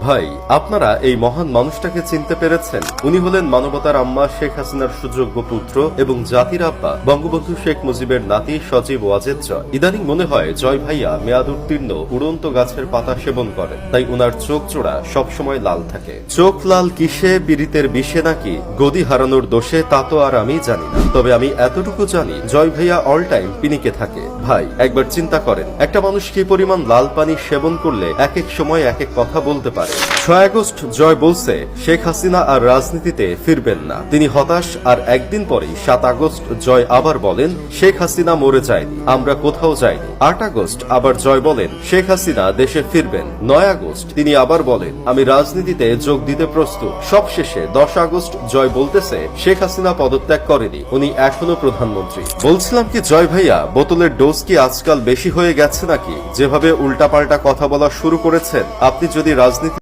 ভাই, আপনারা এই মহান মানুষটাকে চিনতে পেরেছেন? উনি হলেন মানবতার আম্মা শেখ হাসিনার সুযোগ্য পুত্র এবং জাতির আব্বা বঙ্গবন্ধু শেখ মুজিবের নাতি সজীব ওয়াজেদ জয়। ইদানিং মনে হয় জয় ভাইয়া মেয়াদ উত্তীর্ণ উড়ন্ত গাছের পাতা সেবন করেন, তাই উনার চোখ জোড়া সবসময় লাল থাকে। চোখ লাল কিসে, পীড়িতের বিষে নাকি গদি হারানোর দোষে, তা তো আর আমি জানি না। তবে আমি এতটুকু জানি জয় ভাইয়া অল টাইম পিনিকে থাকে। ভাই, একবার চিন্তা করেন, একটা মানুষ কি পরিমাণ লাল পানি সেবন করলে এক এক সময় এক এক কথা বলতে পারে। 6 আগস্ট জয় বলছে শেখ হাসিনা আর রাজনীতিতে ফিরবেন না, তিনি হতাশ। আর একদিন পরেই 7 আগস্ট জয় আবার বলেন শেখ হাসিনা মরে যায়নি, আমরা কোথাও যাইনি। 8 আগস্ট আবার জয় বলেন শেখ হাসিনা দেশে ফিরবেন। 9 আগস্ট তিনি আবার বলেন আমি রাজনীতিতে যোগ দিতে প্রস্তুত। সবশেষে 10 আগস্ট জয় বলতেছে শেখ হাসিনা পদত্যাগ করেনি, উনি এখনো প্রধানমন্ত্রী। বলছিলাম কি জয় ভাইয়া, বোতলের ডোজ কি আজকাল বেশি হয়ে গেছে নাকি? যেভাবে উল্টাপাল্টা কথা বলা শুরু করেছেন, আপনি যদি রাজনীতি